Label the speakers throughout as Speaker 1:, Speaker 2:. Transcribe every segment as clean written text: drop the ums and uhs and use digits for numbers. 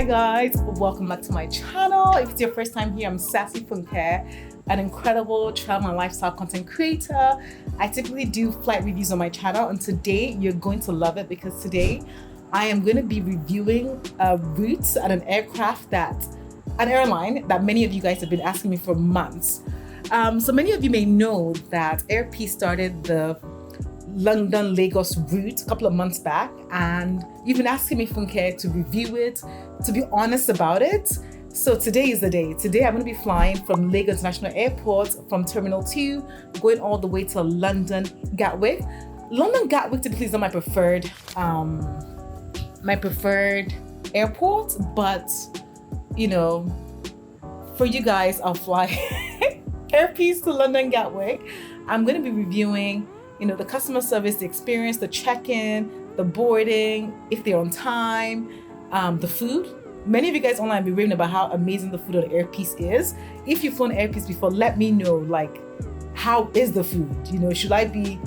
Speaker 1: Hi guys, welcome back to my channel. If it's your first time here, I'm Sassy Funke, an incredible travel and lifestyle content creator. I typically do flight reviews on my channel, and today you're going to love it because today I am going to be reviewing routes at an airline that many of you guys have been asking me for months. So many of you may know that Air Peace started the London Lagos route a couple of months back, and you've been asking me, Funke, to review it, to be honest about it. So today is the day. Today I'm going to be flying from Lagos International Airport from Terminal 2, going all the way to London Gatwick. London Gatwick typically is not my preferred airport, but you know, for you guys, I'll fly Air Peace to London Gatwick. I'm going to be reviewing the customer service, the experience, the check-in, the boarding, if they're on time, the food. Many of you guys online be raving about how amazing the food on Air Peace is. If you've flown Air Peace before, let me know, how is the food? Should I be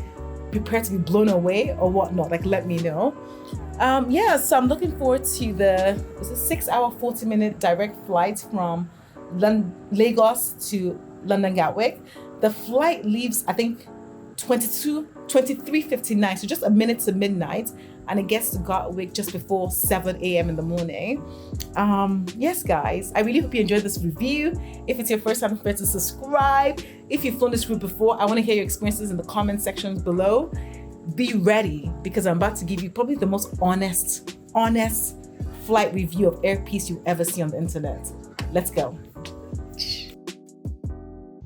Speaker 1: prepared to be blown away or whatnot? Let me know. So I'm looking forward to the 6-hour, 40-minute direct flight from Lagos to London Gatwick. The flight leaves, I think, 23:59, so just a minute to midnight, and it gets to Gatwick just before 7 a.m. in the morning. Yes, guys, I really hope you enjoyed this review. If it's your first time, press to subscribe. If you've flown this route before, I want to hear your experiences in the comment sections below. Be ready, because I'm about to give you probably the most honest flight review of Air Peace you'll ever see on the internet. Let's go.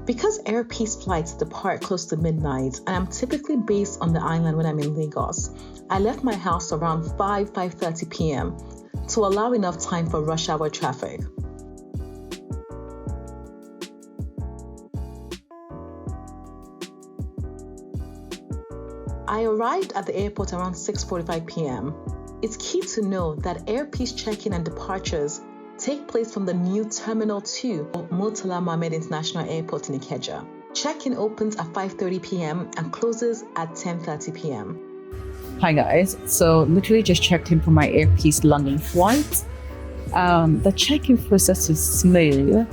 Speaker 1: Because Air Peace flights depart close to midnight, and I'm typically based on the island when I'm in Lagos, I left my house around 5:30 p.m. to allow enough time for rush hour traffic. I arrived at the airport around 6:45 p.m. It's key to know that Air Peace check-in and departures take place from the new Terminal 2 of Murtala Mohammed International Airport in Ikeja. Check-in opens at 5:30 p.m. and closes at 10:30 p.m. Hi guys, so literally just checked in for my Air Peace London flight. The check-in process is smooth.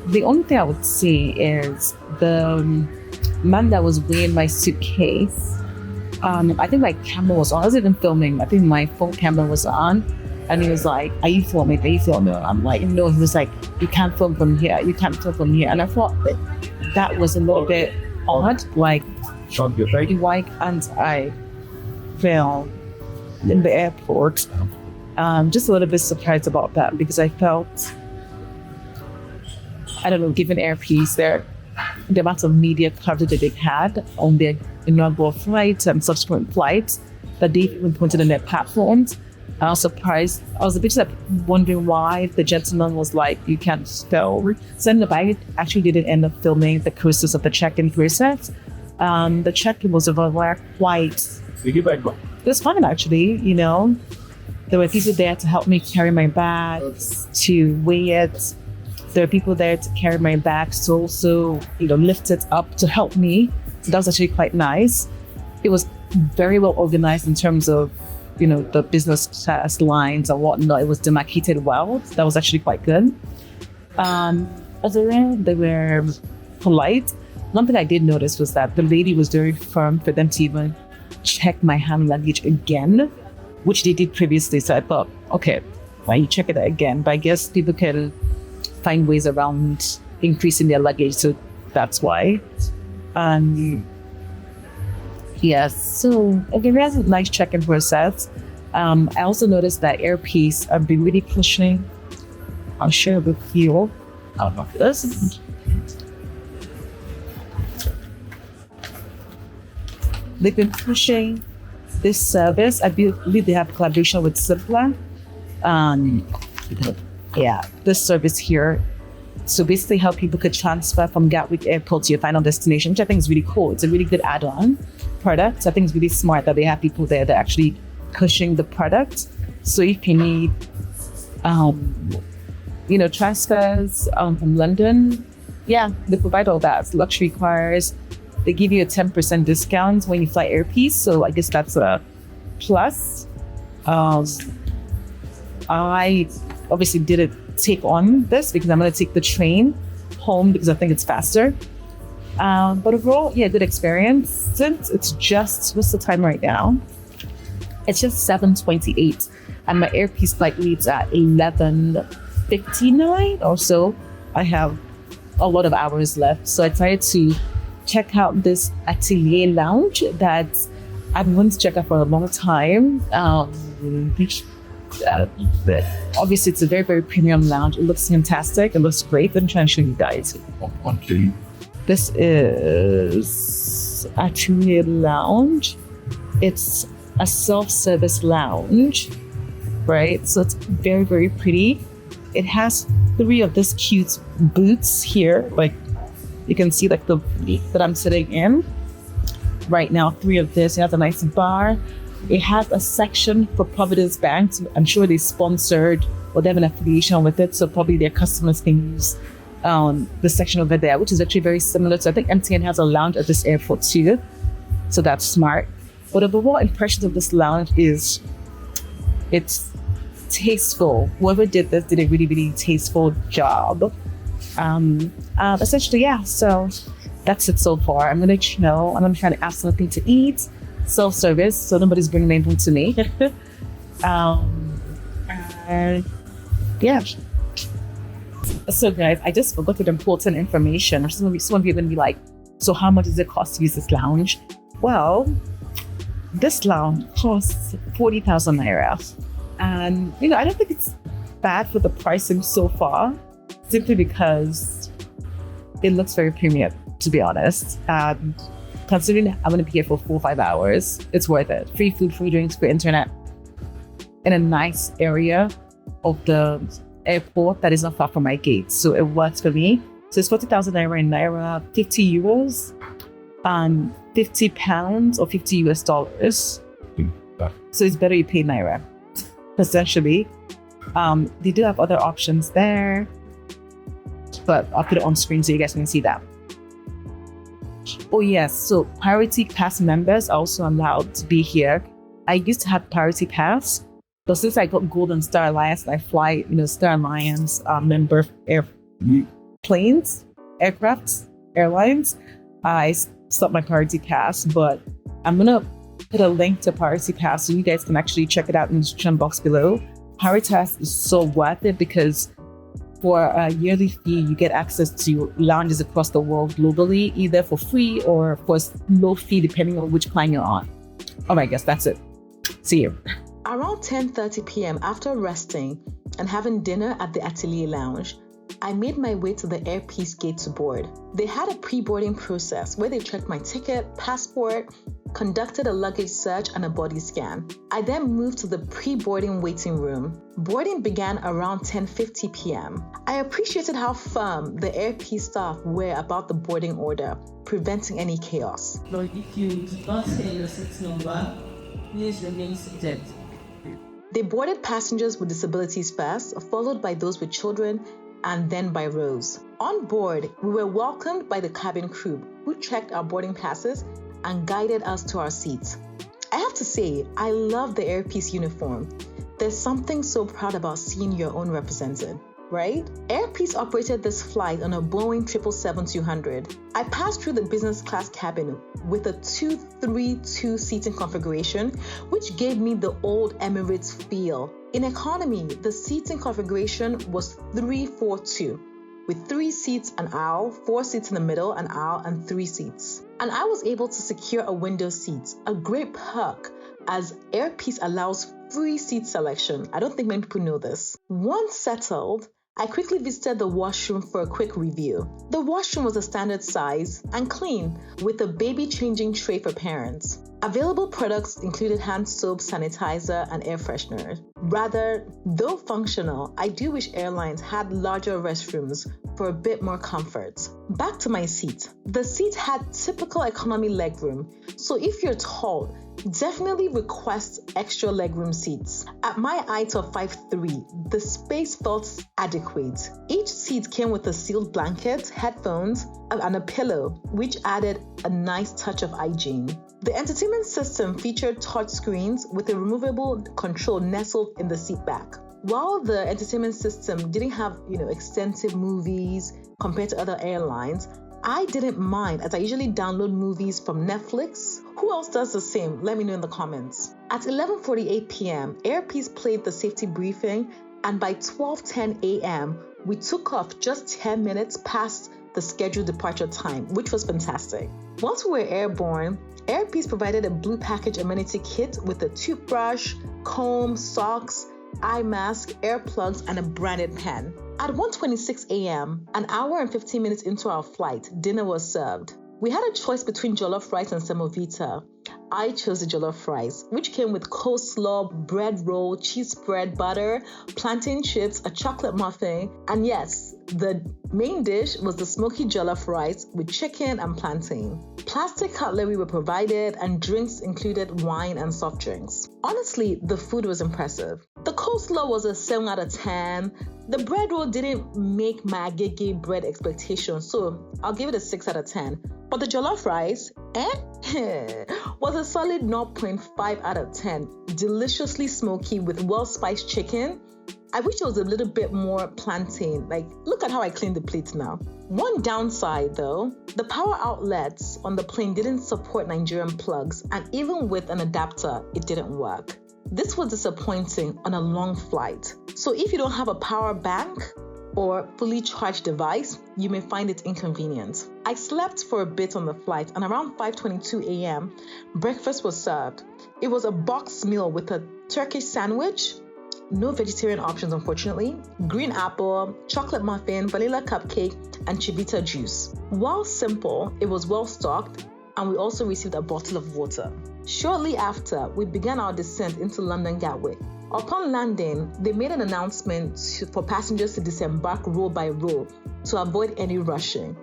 Speaker 1: The only thing I would say is the man that was weighing my suitcase, I think my camera was on. I wasn't even filming. I think my phone camera was on. And he was like, are you filming? Are you filming? I'm like, no. He was like, you can't film from here. You can't film from here. And I thought that was a little bit odd. And I fell in the airport. Just a little bit surprised about that, because I felt, I don't know, given Air Peace, the amount of media coverage that they've had on their inaugural flight and subsequent flights that they've even pointed on their platforms. I was surprised. I was a bit wondering why the gentleman was like, you can't film. So I actually didn't end up filming the process of the check-in process. The check-in was quite, it was fun actually, There were people there to help me carry my bags, to weigh it. There were people there to carry my bags, to also, lift it up to help me. So that was actually quite nice. It was very well organized in terms of the business class lines and whatnot. It was demarcated well. That was actually quite good. Other than they were polite. One thing I did notice was that the lady was very firm for them to even check my hand luggage again, which they did previously. So I thought, okay, why you check it again? But I guess people can find ways around increasing their luggage, so that's why. Yes, so again, we had a nice check-in process. I also noticed that Air Peace have been really pushing. I'll share with you. This. They've been pushing this service. I believe they have a collaboration with Simpler. This service here. So basically how people could transfer from Gatwick Airport to your final destination, which I think is really cool. It's a really good add-on product. I think it's really smart that they have people there that are actually pushing the product. So if you need, transfers from London, they provide all that. Luxury cars, they give you a 10% discount when you fly Air Peace. So I guess that's a plus. I obviously didn't take on this because I'm going to take the train home because I think it's faster. But overall, yeah, good experience. Since it's just, what's the time right now? It's just 7:28 and my airpiece flight leaves at 11:59 or so. I have a lot of hours left. So I decided to check out this Atelier Lounge that I've been wanting to check out for a long time. Obviously, it's a very, very premium lounge. It looks fantastic. It looks great. Let me try and show you guys. This is Atelier Lounge. It's a self-service lounge, right? So it's very, very pretty. It has 3 of this cute booths here. Like you can see like the that I'm sitting in right now, 3 of this. It has a nice bar. It has a section for Providence Bank. I'm sure they sponsored or they have an affiliation with it. So probably their customers can use the section over there, which is actually very similar to, I think MTN has a lounge at this airport too. So that's smart. But the overall impression of this lounge is it's tasteful. Whoever did this did a really, really tasteful job. Essentially, yeah. So that's it so far. I'm gonna chill and I'm trying to ask something to eat. Self-service, so nobody's bringing anything to me. And yeah. So guys, I just forgot the important information. Some of you are gonna be like, so how much does it cost to use this lounge? Well, this lounge costs 40,000 naira. And, I don't think it's bad for the pricing so far, simply because it looks very premium, to be honest. Considering I'm going to be here for 4 or 5 hours, it's worth it. Free food, free drinks, free internet in a nice area of the airport that is not far from my gate. So it works for me. So it's 40,000 naira in naira, 50 euros, and 50 pounds or 50 US dollars. So it's better you pay naira, essentially. They do have other options there, but I'll put it on screen so you guys can see that. Oh yes, so Priority Pass members are also allowed to be here. I used to have Priority Pass, but since I got Golden Star Alliance, I fly, Star Alliance member airlines, I stopped my Priority Pass, but I'm gonna put a link to Priority Pass so you guys can actually check it out in the description box below. Priority Pass is so worth it because for a yearly fee, you get access to lounges across the world globally, either for free or for low fee, depending on which plan you're on. Oh my gosh, that's it. See you.
Speaker 2: Around 10:30 p.m. after resting and having dinner at the Atelier Lounge, I made my way to the airpiece gate to board. They had a pre-boarding process where they checked my ticket, passport, conducted a luggage search and a body scan. I then moved to the pre-boarding waiting room. Boarding began around 10:50 p.m. I appreciated how firm the airpiece staff were about the boarding order, preventing any chaos.
Speaker 3: Lord, if you do not say your seat number, please remain seated.
Speaker 2: They boarded passengers with disabilities first, followed by those with children, and then by rows. On board, we were welcomed by the cabin crew, who checked our boarding passes and guided us to our seats. I have to say, I love the airpiece uniform. There's something so proud about seeing your own represented, right? Airpiece operated this flight on a Boeing 777-200. I passed through the business class cabin with a 2-3-2 seating configuration, which gave me the old Emirates feel. In economy, the seating configuration was 3-4-2, with 3 seats an aisle, 4 seats in the middle, an aisle, and 3 seats. And I was able to secure a window seat, a great perk, as Airpiece allows free seat selection. I don't think many people know this. Once settled, I quickly visited the washroom for a quick review. The washroom was a standard size and clean, with a baby changing tray for parents. Available products included hand soap, sanitizer, and air freshener. Rather, though functional, I do wish airlines had larger restrooms for a bit more comfort. Back to my seat. The seat had typical economy legroom, so if you're tall, definitely request extra legroom seats. At my height of 5'3", the space felt adequate. Each seat came with a sealed blanket, headphones, and a pillow, which added a nice touch of hygiene. The entertainment system featured touch screens with a removable control nestled in the seat back. While the entertainment system didn't have, extensive movies compared to other airlines, I didn't mind as I usually download movies from Netflix. Who else does the same? Let me know in the comments. At 11:48 p.m., Air Peace played the safety briefing, and by 12:10 a.m., we took off just 10 minutes past the scheduled departure time, which was fantastic. Once we were airborne, Air Peace provided a blue package amenity kit with a toothbrush, comb, socks, eye mask, earplugs, and a branded pen. At 1:26 a.m., an hour and 15 minutes into our flight, dinner was served. We had a choice between jollof rice and semovita. I chose the jollof rice, which came with coleslaw, bread roll, cheese spread, butter, plantain chips, a chocolate muffin, and yes, the main dish was the smoky jollof rice with chicken and plantain. Plastic cutlery were provided and drinks included wine and soft drinks. Honestly, the food was impressive. The coleslaw was a 7 out of 10. The bread roll didn't make my agege bread expectations, so I'll give it a 6 out of 10. But the jollof rice, was a solid 0.5 out of 10. Deliciously smoky with well-spiced chicken. I wish there was a little bit more plantain. Look at how I clean the plates now. One downside though, the power outlets on the plane didn't support Nigerian plugs, and even with an adapter, it didn't work. This was disappointing on a long flight. So if you don't have a power bank or fully charged device, you may find it inconvenient. I slept for a bit on the flight, and around 5:22 a.m., breakfast was served. It was a boxed meal with a Turkish sandwich, no vegetarian options unfortunately, green apple, chocolate muffin, vanilla cupcake, and chivita juice. While simple, it was well stocked, and we also received a bottle of water. Shortly after, we began our descent into London Gatwick. Upon landing, they made an announcement for passengers to disembark row by row to avoid any rushing.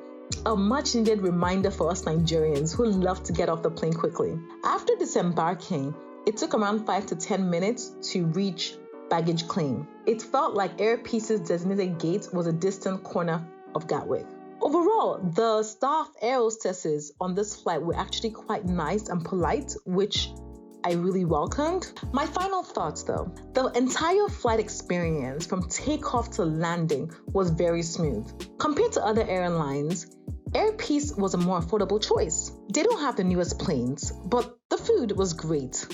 Speaker 2: A much needed reminder for us Nigerians who love to get off the plane quickly. After disembarking, it took around 5 to 10 minutes to reach baggage claim. It felt like Air Peace's designated gate was a distant corner of Gatwick. Overall, the staff air hostesses on this flight were actually quite nice and polite, which I really welcomed. My final thoughts though, the entire flight experience from takeoff to landing was very smooth. Compared to other airlines, Air Peace was a more affordable choice. They don't have the newest planes, but the food was great.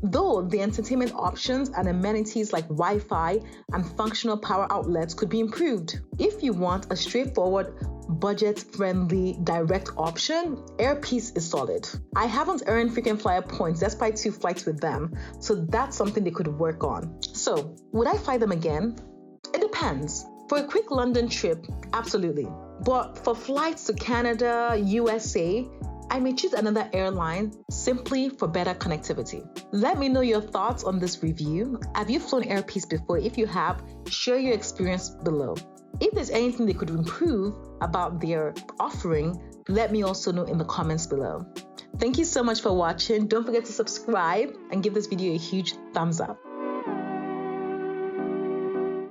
Speaker 2: Though the entertainment options and amenities like Wi-Fi and functional power outlets could be improved. If you want a straightforward, budget-friendly, direct option, Air Peace is solid. I haven't earned frequent flyer points despite 2 flights with them, so that's something they could work on. So, would I fly them again? It depends. For a quick London trip, absolutely. But for flights to Canada, USA, I may choose another airline simply for better connectivity. Let me know your thoughts on this review. Have you flown Air Peace before? If you have, share your experience below. If there's anything they could improve about their offering, let me also know in the comments below. Thank you so much for watching. Don't forget to subscribe and give this video a huge thumbs up.